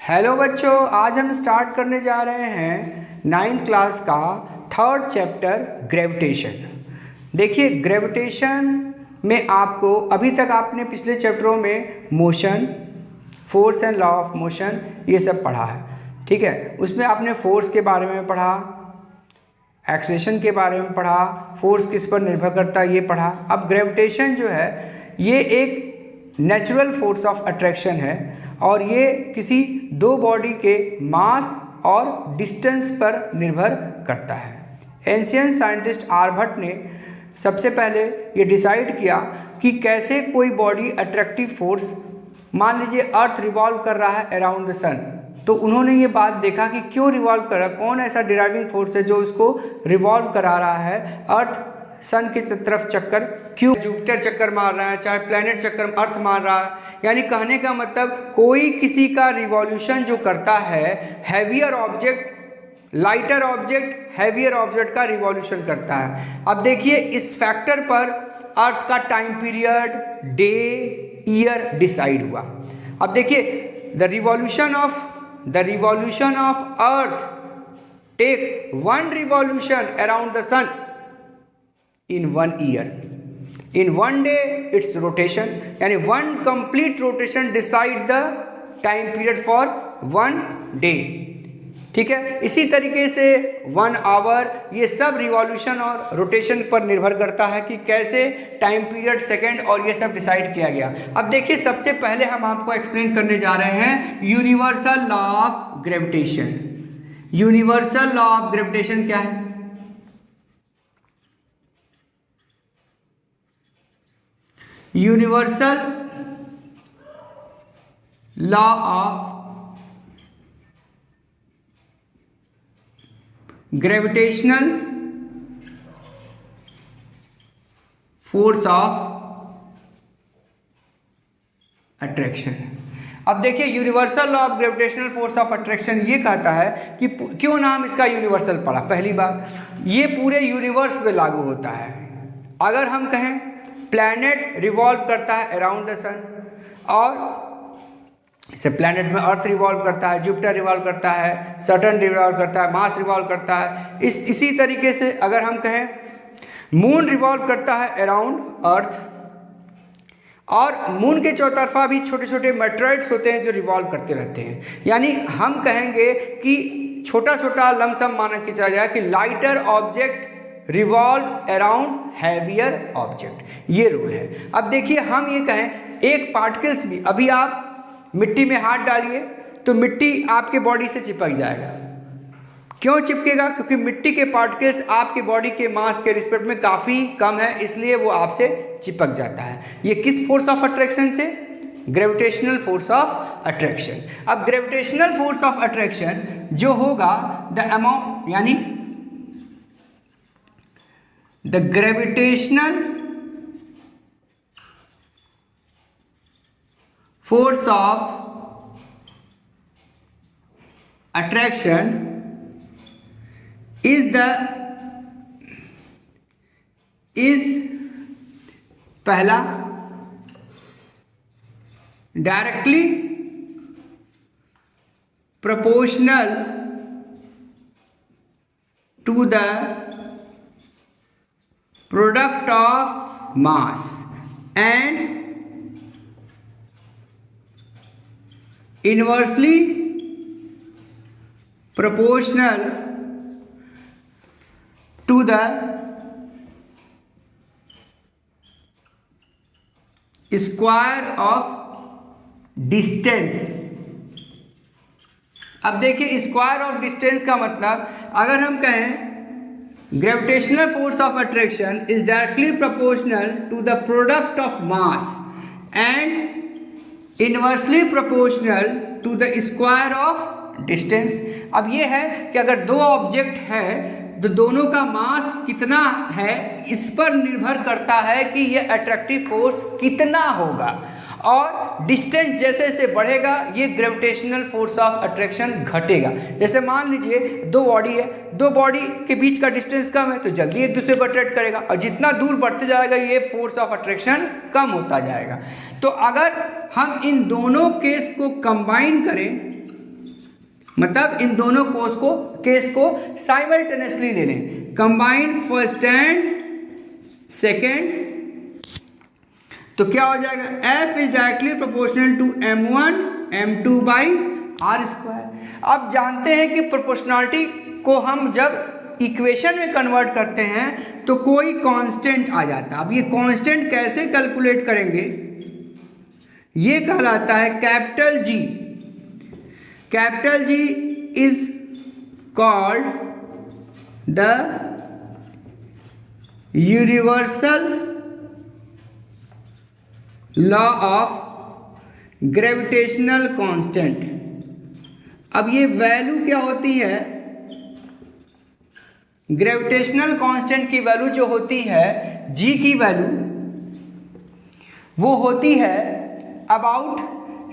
Hello बच्चों, आज हम स्टार्ट करने जा रहे हैं 9th क्लास का 3rd चैप्टर ग्रेविटेशन। देखिए, ग्रेविटेशन में आपको अभी तक आपने पिछले चैप्टरों में motion, force and law of motion ये सब पढ़ा है। ठीक है, उसमें आपने फोर्स के बारे में पढ़ा, एक्सेलरेशन के बारे में पढ़ा, फोर्स किस पर निर्भर करता है ये पढ़ा। अब ग्रेविटेशन जो है ये एक नेचुरल फोर्स ऑफ अट्रैक्शन है और ये किसी दो बॉडी के मास और डिस्टेंस पर निर्भर करता है। एंशियंट साइंटिस्ट आर्यभट्ट ने सबसे पहले ये डिसाइड किया कि कैसे कोई बॉडी अट्रैक्टिव फोर्स, मान लीजिए अर्थ रिवॉल्व कर रहा है अराउंड द सन, तो उन्होंने ये बात देखा कि क्यों रिवॉल्व कर रहा है, कौन ऐसा ड्राइविंग फोर्स है जो उसको रिवॉल्व करा रहा है, अर्थ सन की तरफ चक्कर क्यों, जुपिटर चक्कर मार रहा है, चाहे प्लैनेट चक्कर अर्थ मार रहा है। यानी कहने का मतलब कोई किसी का रिवॉल्यूशन जो करता है, heavier object lighter object heavier object का रिवॉल्यूशन करता है। अब देखिए, इस फैक्टर पर अर्थ का time period, day, year decide हुआ। अब देखिए, the revolution of earth take 1 revolution around the sun in 1 year. In 1 day its rotation, यानी 1 complete rotation decide the time period for 1 day. ठीक है, इसी तरीके से 1 आवर, ये सब रिवॉल्यूशन और रोटेशन पर निर्भर करता है कि कैसे टाइम पीरियड, सेकेंड और ये सब डिसाइड किया गया। अब देखिए, सबसे पहले हम आपको एक्सप्लेन करने जा रहे हैं universal law of gravitation. Universal law of gravitation क्या है? Universal law of gravitational force of attraction. अब देखिए, universal law of gravitational force of attraction ये कहता है कि क्यों नाम इसका यूनिवर्सल पड़ा। पहली बात, ये पूरे यूनिवर्स पे लागू होता है। अगर हम कहें प्लैनेट रिवॉल्व करता है अराउंड द सन, और इसे प्लैनेट में अर्थ रिवॉल्व करता है, जुपिटर रिवॉल्व करता है, सैटर्न रिवॉल्व करता है, मार्स रिवॉल्व करता है। इसी तरीके से अगर हम कहें मून रिवॉल्व करता है अराउंड अर्थ, और मून के चौतरफा भी छोटे छोटे मेटेरॉइड्स होते हैं जो रिवॉल्व करते रहते हैं। यानी हम कहेंगे कि छोटा छोटा लमसम माना कि चला जाए कि lighter object revolve around heavier object, ये रूल है। अब देखिए, हम ये कहें एक पार्टिकल्स भी, अभी आप मिट्टी में हाथ डालिए तो मिट्टी आपके बॉडी से चिपक जाएगा। क्यों चिपकेगा? क्योंकि मिट्टी के पार्टिकल्स आपके बॉडी के मास के रिस्पेक्ट में काफ़ी कम है, इसलिए वो आपसे चिपक जाता है। ये किस फोर्स ऑफ अट्रैक्शन से? Gravitational force of attraction. अब ग्रेविटेशनल फोर्स ऑफ अट्रैक्शन जो होगा, द अमाउंट, यानी the gravitational force of attraction is पहला directly proportional to the product of mass and inversely proportional to the square of distance। अब देखिए, square of distance का मतलब, अगर हम कहें gravitational force of attraction is directly proportional to the product of mass and inversely proportional to the square of distance। अब ये है कि अगर दो ऑब्जेक्ट है तो दोनों का मास कितना है, इस पर निर्भर करता है कि ये अट्रैक्टिव फोर्स कितना होगा, और डिस्टेंस जैसे जैसे बढ़ेगा ये ग्रेविटेशनल फोर्स ऑफ अट्रैक्शन घटेगा। जैसे मान लीजिए दो बॉडी है, दो बॉडी के बीच का डिस्टेंस कम है तो जल्दी एक दूसरे को अट्रैक्ट करेगा, और जितना दूर बढ़ते जाएगा ये फोर्स ऑफ अट्रैक्शन कम होता जाएगा। तो अगर हम इन दोनों केस को कंबाइन करें मतलब इन दोनों केस को साइमल्टेनियसली ले लें, कंबाइंड फर्स्ट एंड सेकेंड, तो क्या हो जाएगा, F is directly proportional to m1 m2 by r square. अब जानते हैं कि प्रोपोर्शनलिटी को हम जब इक्वेशन में कन्वर्ट करते हैं तो कोई कांस्टेंट आ जाता है। अब ये कांस्टेंट कैसे कैलकुलेट करेंगे, ये कहलाता है capital G। Capital G is called the universal law of gravitational constant. अब ये वैल्यू क्या होती है, ग्रेविटेशनल कांस्टेंट की वैल्यू जो होती है G की वैल्यू, वो होती है about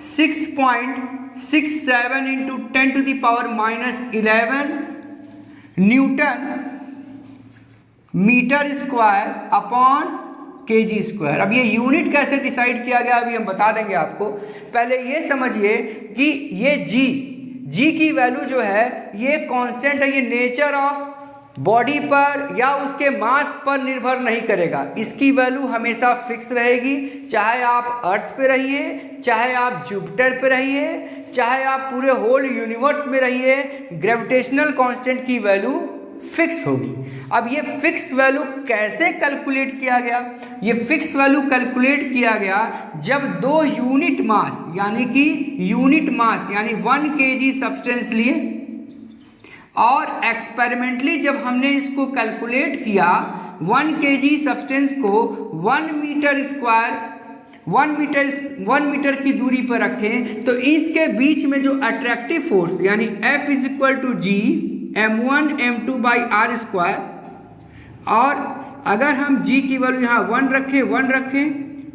6.67 into 10 to the power -11 newton metre square upon kg square. अब ये यूनिट कैसे डिसाइड किया गया अभी हम बता देंगे आपको। पहले ये समझिए कि ये G की वैल्यू जो है ये कांस्टेंट है, ये नेचर ऑफ बॉडी पर या उसके मास पर निर्भर नहीं करेगा, इसकी वैल्यू हमेशा फिक्स रहेगी। चाहे आप अर्थ पे रहिए, चाहे आप जुपिटर पे रहिए, चाहे आप पूरे होल यूनिवर्स में रहिए, ग्रेविटेशनल कांस्टेंट की वैल्यू फिक्स होगी। अब ये फिक्स वैल्यू कैसे कैलकुलेट किया गया, ये फिक्स वैल्यू कैलकुलेट किया गया जब दो यूनिट मास यानी 1 kg सब्सटेंस लिए और एक्सपेरिमेंटली जब हमने इसको कैलकुलेट किया 1 kg सब्सटेंस को 1 मीटर स्क्वायर 1 मीटर की दूरी पर रखें तो इसके बीच में जो अट्रैक्टिव फोर्स यानी F is equal to G m1 m2 by r square, और अगर हम G की वैल्यू यहाँ 1 रखें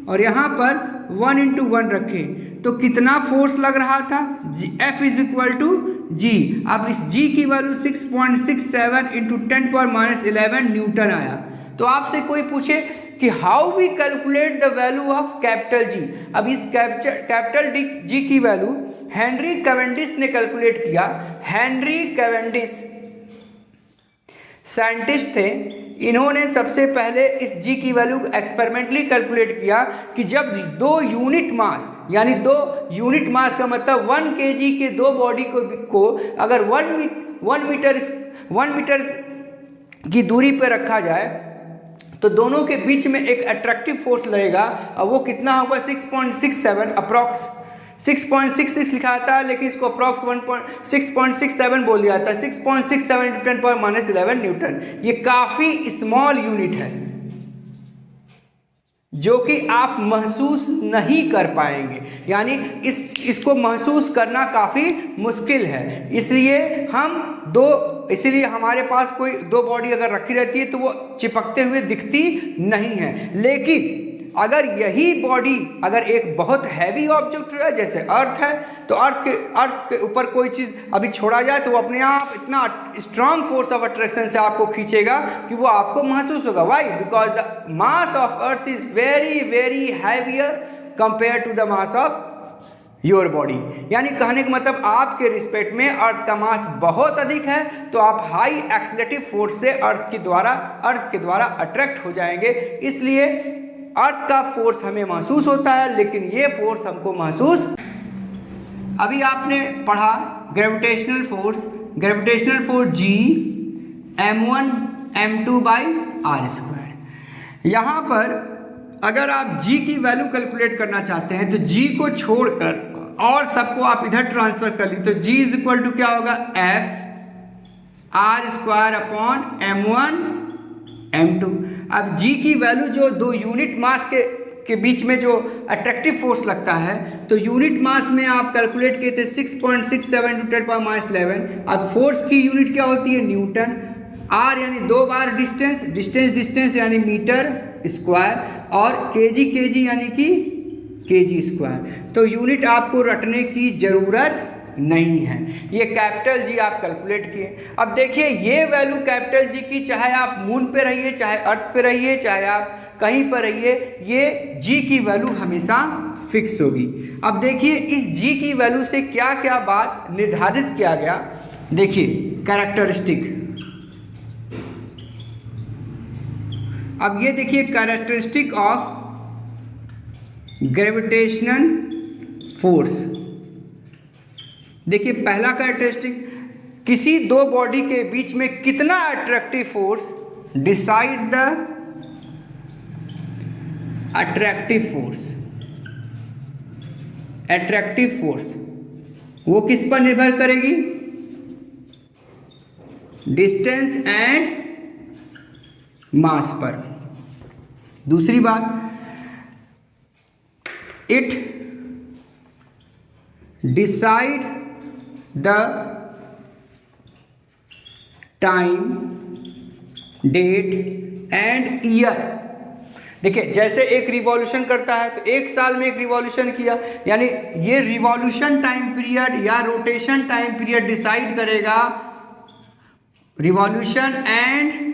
और यहाँ पर 1 इंटू 1 रखें तो कितना फोर्स लग रहा था, F is equal to G। अब इस G की वैल्यू 6.67 इंटू 10 पावर -11 न्यूटन आया। तो आपसे कोई पूछे कि how we calculate the value of capital G। अब इस कैपिटल G की वैल्यू हेनरी कैवेंडिश ने कैलकुलेट किया। हेनरी कैवेंडिश साइंटिस्ट थे, इन्होंने सबसे पहले इस G की वैल्यू एक्सपेरिमेंटली कैलकुलेट किया कि जब दो यूनिट मास यानी 2 यूनिट मास का मतलब 1 kg के दो बॉडी को अगर 1 मीटर की दूरी पर रखा जाए तो दोनों के बीच में एक अट्रैक्टिव फोर्स लगेगा और वो कितना होगा 6.67 अप्रॉक्स 6.66 लिखा था लेकिन इसको अप्रॉक्स 6.67 बोल दिया था। 6.67 इंटू 10 पावर -11 न्यूटन। ये काफ़ी स्मॉल यूनिट है जो कि आप महसूस नहीं कर पाएंगे, यानी इसको महसूस करना काफ़ी मुश्किल है। इसलिए हमारे पास कोई दो बॉडी अगर रखी रहती है तो वो चिपकते हुए दिखती नहीं है। लेकिन अगर यही बॉडी अगर एक बहुत हैवी ऑब्जेक्ट है जैसे अर्थ है तो अर्थ के ऊपर कोई चीज़ अभी छोड़ा जाए तो वो अपने आप इतना स्ट्रांग फोर्स ऑफ अट्रैक्शन से आपको खींचेगा कि वो आपको महसूस होगा। Why? Because the mass of earth is very very heavier compare to the mass of your body. यानी कहने का मतलब आपके रिस्पेक्ट में अर्थ का मास बहुत अधिक है तो आप हाई एक्सेलरेटिव फोर्स से अर्थ के द्वारा अट्रैक्ट हो जाएंगे। इसलिए अर्थ का फोर्स हमें महसूस होता है लेकिन ये फोर्स हमको महसूस। अभी आपने पढ़ा gravitational force G m1 m2 by r square. यहाँ पर अगर आप G की वैल्यू कैलकुलेट करना चाहते हैं तो G को छोड़कर और सबको आप इधर ट्रांसफर कर ली तो G इज इक्वल टू क्या होगा, F are square upon m1 m2। अब G की वैल्यू जो दो यूनिट मास के बीच में जो अट्रैक्टिव फोर्स लगता है तो यूनिट मास में आप कैलकुलेट किए थे 6.67 इंटू 10 पावर -11। अब फोर्स की यूनिट क्या होती है, न्यूटन। R यानी 2 बार डिस्टेंस यानी मीटर स्क्वायर और kg यानी कि kg स्क्वायर। तो यूनिट आपको रटने की ज़रूरत नहीं है। ये कैपिटल G आप कैलकुलेट किए। अब देखिए ये वैल्यू कैपिटल G की चाहे आप मून पे रहिए, चाहे अर्थ पे रहिए, चाहे आप कहीं पर रहिए, ये G की वैल्यू हमेशा फिक्स होगी। अब देखिए इस g की वैल्यू से क्या क्या बात निर्धारित किया गया। देखिए कैरेक्टरिस्टिक, अब ये देखिए कैरेक्टरिस्टिक ऑफ ग्रेविटेशनल फोर्स। देखिए पहला कैरेक्टरिस्टिक, किसी दो बॉडी के बीच में कितना attractive force, decide the attractive force. Attractive force वो किस पर निर्भर करेगी, डिस्टेंस एंड मास पर। दूसरी बात, it decide the time, date and year. देखिए जैसे एक रिवॉल्यूशन करता है तो एक साल में एक रिवॉल्यूशन किया, यानी ये रिवॉल्यूशन टाइम पीरियड या रोटेशन टाइम पीरियड डिसाइड करेगा, revolution and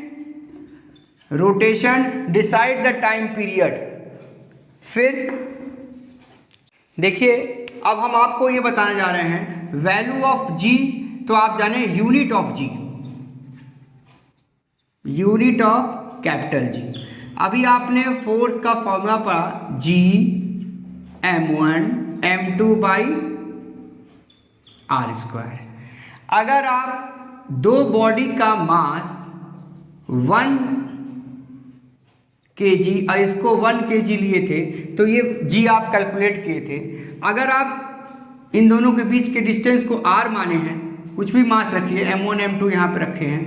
rotation decide the time period. फिर देखिए अब हम आपको ये बताने जा रहे हैं वैल्यू ऑफ जी, तो आप जाने unit of G, unit of capital G. अभी आपने फोर्स का फॉर्मूला पढ़ा, जी m1 m2 by r square. अगर आप दो बॉडी का मास 1 kg और इसको 1 kg लिए थे तो ये g आप कैलकुलेट किए थे। अगर आप इन दोनों के बीच के डिस्टेंस को r माने हैं, कुछ भी मास रखिए, m1 m2 यहाँ पे रखे हैं,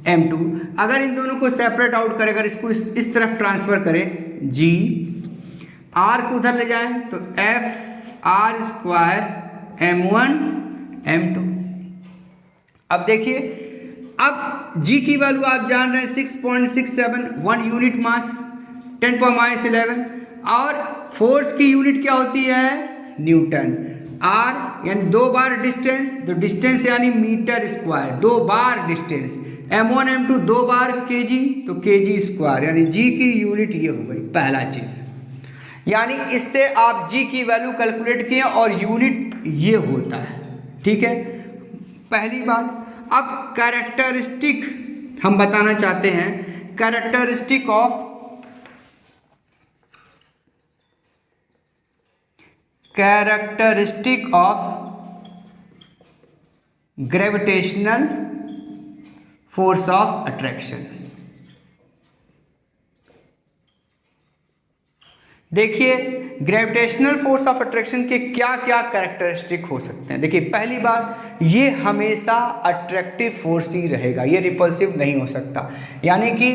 m2, अगर इन दोनों को सेपरेट आउट करें, अगर इसको इस तरफ ट्रांसफर करें g, r को उधर ले जाएं तो f r square m1 m2। अब देखिए अब g की वैल्यू आप जान रहे हैं 6.67, 1 यूनिट मास 10⁻11, और फोर्स की यूनिट क्या होती है, न्यूटन। r यानी 2 बार डिस्टेंस, तो डिस्टेंस यानी मीटर स्क्वायर, 2 बार डिस्टेंस, m1 m2 2 बार kg, तो kg स्क्वायर, यानी g की यूनिट ये हो गई पहला चीज। यानी इससे आप g की वैल्यू कैलकुलेट किए और यूनिट ये होता है, ठीक है, पहली बात। अब कैरेक्टरिस्टिक हम बताना चाहते हैं, characteristic of gravitational force of attraction. देखिए ग्रेविटेशनल फोर्स ऑफ अट्रैक्शन के क्या क्या कैरेक्टरिस्टिक हो सकते हैं। देखिए पहली बात, ये हमेशा अट्रैक्टिव फोर्स ही रहेगा, ये रिपल्सिव नहीं हो सकता, यानी कि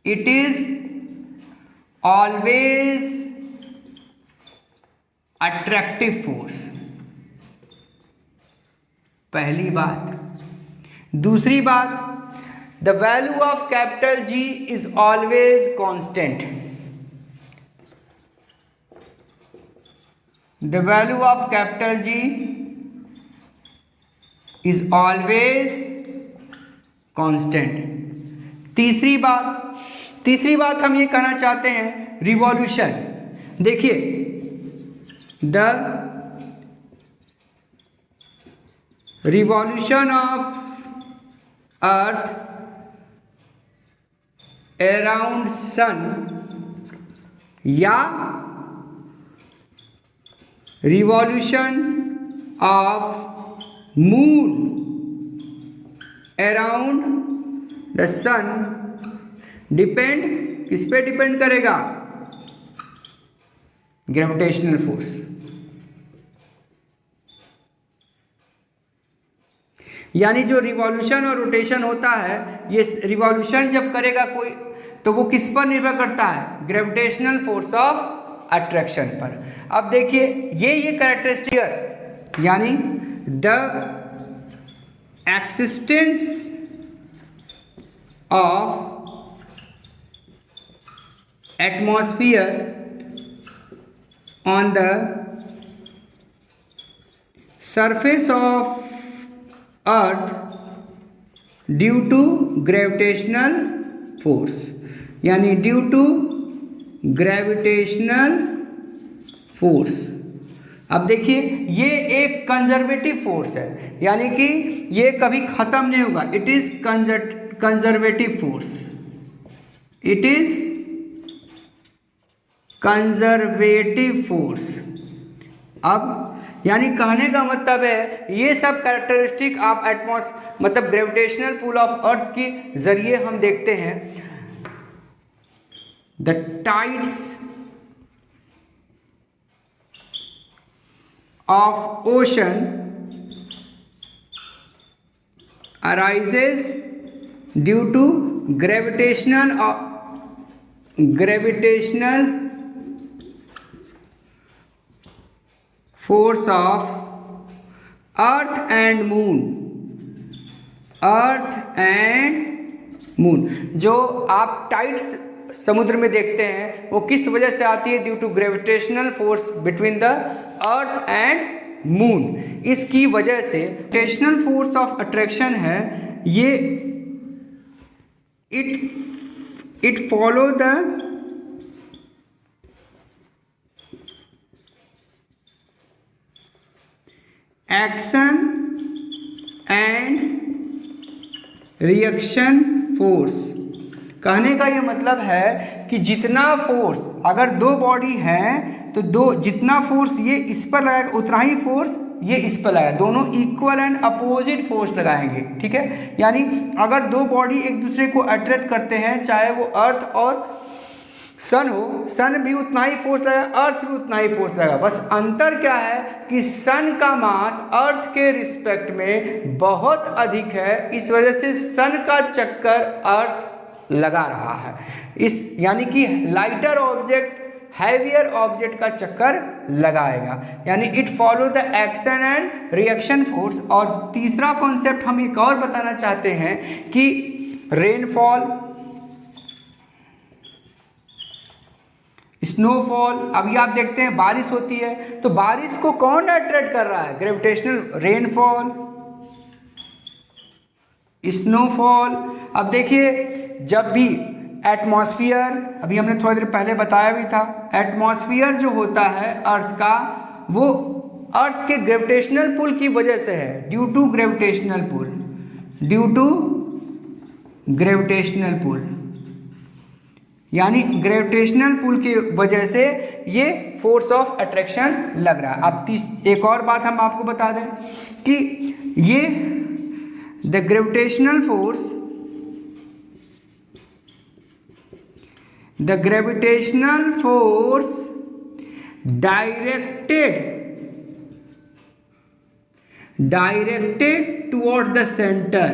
it is always attractive force, पहली बात। दूसरी बात, the value of capital ji is always constant, the value of capital G is always constant। तीसरी बात हम ये कहना चाहते हैं, रिवॉल्यूशन। देखिए the revolution of earth around sun या revolution of moon around the sun depend, किस पे डिपेंड करेगा, ग्रेविटेशनल फोर्स। यानी जो रिवॉल्यूशन और रोटेशन होता है, ये रिवॉल्यूशन जब करेगा कोई तो वो किस पर निर्भर करता है, ग्रेविटेशनल फोर्स ऑफ अट्रैक्शन पर। अब देखिए ये कैरेक्टरिस्टिक, यानी the existence of atmosphere on the surface of earth due to gravitational force, यानी ड्यू टू ग्रेविटेशनल फोर्स। अब देखिए ये एक कंजर्वेटिव फोर्स है, यानी कि ये कभी खत्म नहीं होगा। It is conservative force, it is conservative force. अब यानी कहने का मतलब है ये सब कैरेक्टरिस्टिक आप मतलब ग्रेविटेशनल पुल ऑफ अर्थ के जरिए हम देखते हैं। The tides of ocean arises due to gravitational force of earth and moon, earth and moon. जो आप टाइड्स समुद्र में देखते हैं वो किस वजह से आती है? Due to gravitational force between the earth and moon. इसकी वजह से ग्रेविटेशनल फोर्स ऑफ अट्रैक्शन है ये, it follow the action and reaction force. कहने का ये मतलब है कि जितना फोर्स, अगर दो बॉडी हैं तो जितना फोर्स ये इस पर लगाएगा उतना ही फोर्स ये इस पर लगाएगा, दोनों इक्वल एंड अपोजिट फोर्स लगाएंगे। ठीक है, यानी अगर दो बॉडी एक दूसरे को अट्रैक्ट करते हैं, चाहे वो अर्थ और सन हो, सन भी उतना ही फोर्स लगेगा, अर्थ भी उतना ही फोर्स लगेगा। बस अंतर क्या है कि सन का मास अर्थ के रिस्पेक्ट में बहुत अधिक है, इस वजह से सन का चक्कर अर्थ लगा रहा है। इस यानी कि लाइटर ऑब्जेक्ट हैवियर ऑब्जेक्ट का चक्कर लगाएगा, यानी it follow the action and reaction force. और तीसरा कॉन्सेप्ट हम एक और बताना चाहते हैं कि रेनफॉल, स्नोफॉल। अभी आप देखते हैं बारिश होती है तो बारिश को कौन अट्रैक्ट कर रहा है? ग्रेविटेशनल। Rainfall, snowfall. अब देखिए जब भी एटमॉस्फेयर, अभी हमने थोड़ी देर पहले बताया भी था, एटमॉस्फेयर जो होता है अर्थ का, वो अर्थ के ग्रेविटेशनल पुल की वजह से है, due to gravitational pull, due to gravitational pull, यानी ग्रेविटेशनल पुल की वजह से ये फोर्स ऑफ अट्रैक्शन लग रहा है। अब एक और बात हम आपको बता दें कि ये the gravitational force, the gravitational force directed towards the centre,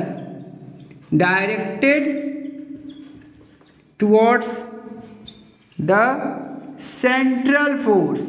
directed towards the central force,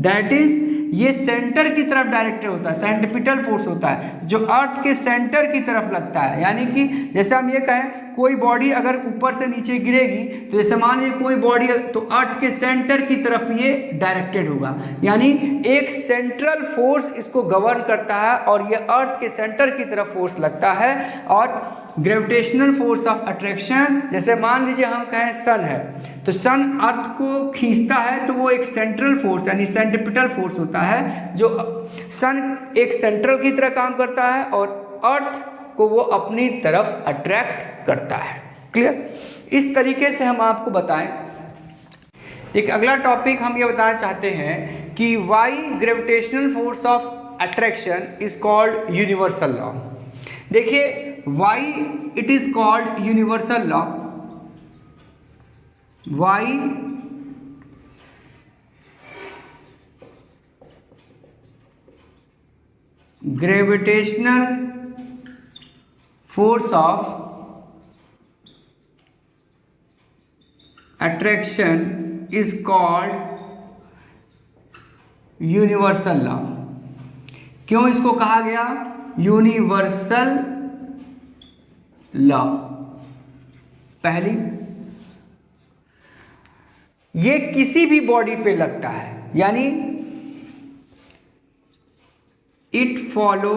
that is ये सेंटर की तरफ डायरेक्टेड होता है, सेंट्रिपिटल फोर्स होता है जो अर्थ के सेंटर की तरफ लगता है। यानी कि जैसे हम ये कहें कोई बॉडी अगर ऊपर से नीचे गिरेगी तो जैसे मान लीजिए कोई बॉडी तो अर्थ के सेंटर की तरफ ये डायरेक्टेड होगा, यानी एक सेंट्रल फोर्स इसको गवर्न करता है और ये अर्थ के सेंटर की तरफ फोर्स लगता है। और ग्रेविटेशनल फोर्स ऑफ अट्रैक्शन, जैसे मान लीजिए हम कहें सन है तो सन अर्थ को खींचता है तो वो एक सेंट्रल फोर्स यानी सेंट्रिपिटल फोर्स होता है, जो सन एक सेंट्रल की तरह काम करता है और अर्थ को वो अपनी तरफ अट्रैक्ट करता है। क्लियर? इस तरीके से हम आपको बताएं। एक अगला टॉपिक हम ये बताना चाहते हैं कि why gravitational force of attraction is called universal law. देखिए why it is called universal law, why gravitational force of attraction is called universal law. क्यों इसको कहा गया यूनिवर्सल लॉ? पहली, ये किसी भी बॉडी पे लगता है, यानी it follow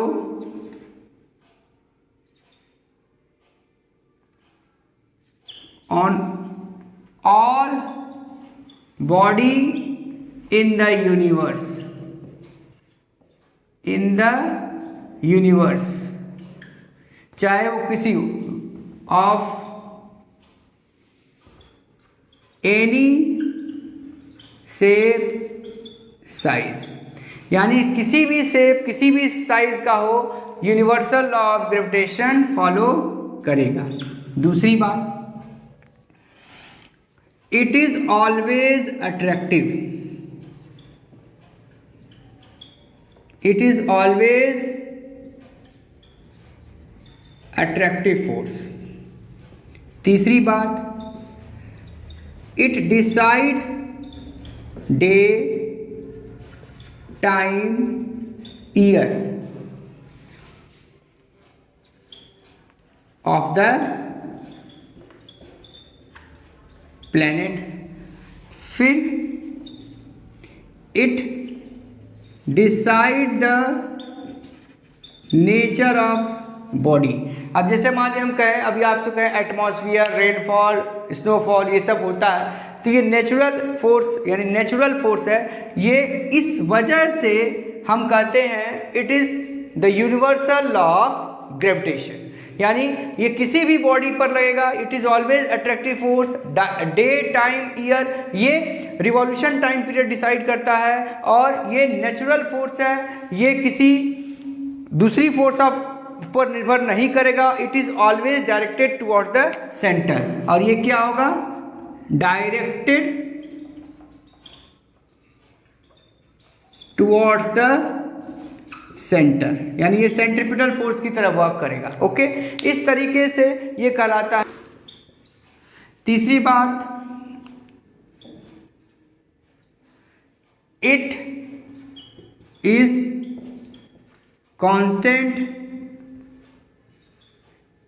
on all body in the universe, चाहे वो किसी ऑफ एनी शेप साइज, यानी किसी भी शेप किसी भी साइज का हो, universal law of gravitation follow करेगा। दूसरी बात, it is always attractive, it is always attractive force. तीसरी बात, it decide day time year of the planet. फिर it decide the nature of body. अब जैसे मान लीजिए हम कहें, अभी आपसे कहें एटमॉस्फियर, रेनफॉल, स्नोफॉल, ये सब होता है, तो ये नेचुरल फोर्स यानी नेचुरल फोर्स है। ये इस वजह से हम कहते हैं it is the universal law of gravitation, यानी ये किसी भी बॉडी पर लगेगा। It is always attractive force, day time year, ये रिवॉल्यूशन टाइम पीरियड डिसाइड करता है, और ये नेचुरल फोर्स है, ये किसी दूसरी फोर्स ऑफ पर निर्भर नहीं करेगा। It is always directed towards the centre, और ये क्या होगा, डायरेक्टेड टुवर्ड्स द सेंटर, यानी ये सेंट्रीपिटल फोर्स की तरह वर्क करेगा। ओके, इस तरीके से ये कहलाता है। तीसरी बात, it is constant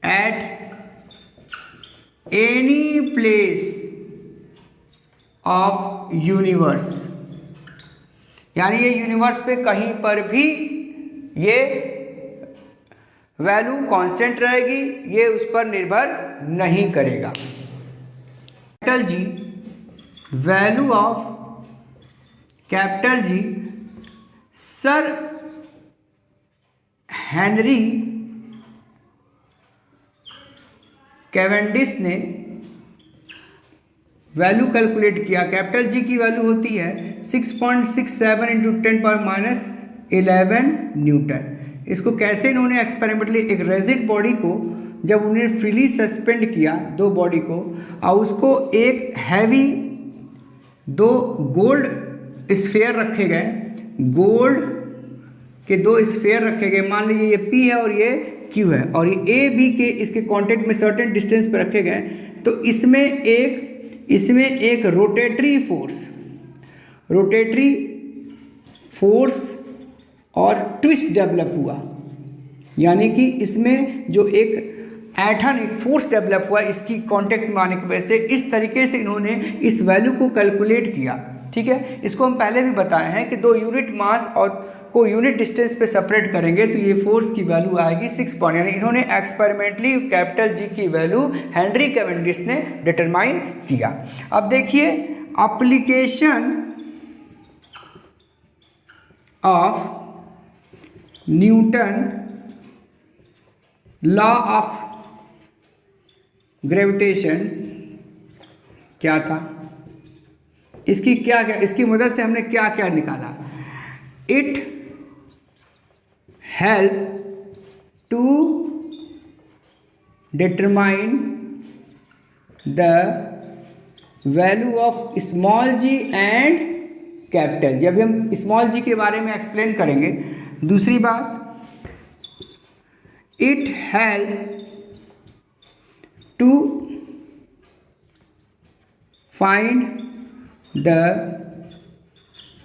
at any place of universe, यानी ये यूनिवर्स पे कहीं पर भी ये वैल्यू कांस्टेंट रहेगी, ये उस पर निर्भर नहीं करेगा। Capital G, value of capital ji, sir Henry Cavendish ने वैल्यू कैलकुलेट किया। कैपिटल जी की वैल्यू होती है 6.67 इंटू 10⁻11 न्यूटन। इसको कैसे इन्होंने एक्सपेरिमेंटली, एक रेजिड बॉडी को जब उन्होंने फ्रीली सस्पेंड किया, दो बॉडी को, और उसको एक हैवी दो गोल्ड स्फेयर रखे गए, गोल्ड के दो स्फेयर रखे गए, मान लीजिए ये P है और ये Q है, और ये A B के इसके कांटेक्ट में सर्टेन डिस्टेंस पर रखे गए, तो इसमें एक रोटेटरी फोर्स और ट्विस्ट डेवलप हुआ, यानी कि इसमें जो एक ऐठन, एक फोर्स डेवलप हुआ इसकी कांटेक्ट में आने की वजह से। इस तरीके से इन्होंने इस वैल्यू को कैलकुलेट किया। ठीक है, इसको हम पहले भी बताए हैं कि 2 यूनिट मास और को यूनिट डिस्टेंस पे सेपरेट करेंगे तो ये फोर्स की वैल्यू आएगी 6 पॉइंट, यानी इन्होंने एक्सपेरिमेंटली कैपिटल जी की वैल्यू हेनरी कैवेंडिश ने डिटरमाइन किया। अब देखिए, application of Newton law of gravitation क्या था, इसकी क्या क्या, इसकी मदद से हमने क्या क्या निकाला। It help to determine the value of small g and capital जी। अभी हम स्मॉल जी के बारे में एक्सप्लेन करेंगे। दूसरी बात, it help to find the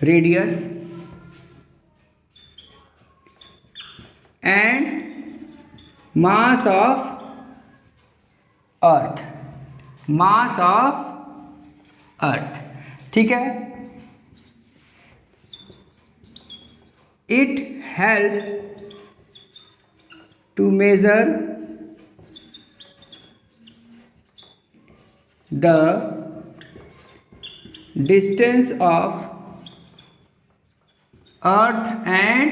radius and mass of earth, mass of earth। ठीक है, it help to measure the distance of earth and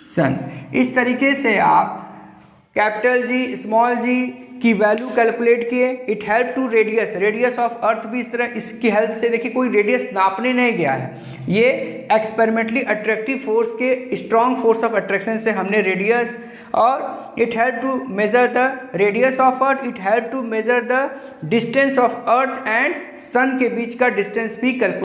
sun. इस तरीके से आप कैपिटल जी स्मॉल जी की वैल्यू कैलकुलेट किए। It help to radius of earth भी इस तरह इसकी हेल्प से, देखिए कोई रेडियस नापने नहीं गया है, ये एक्सपेरिमेंटली अट्रैक्टिव फोर्स के स्ट्रॉन्ग फोर्स ऑफ अट्रैक्शन से हमने रेडियस, और it help to measure the radius of earth, it help to measure the distance of earth and sun के बीच का डिस्टेंस भी कैलकुलेट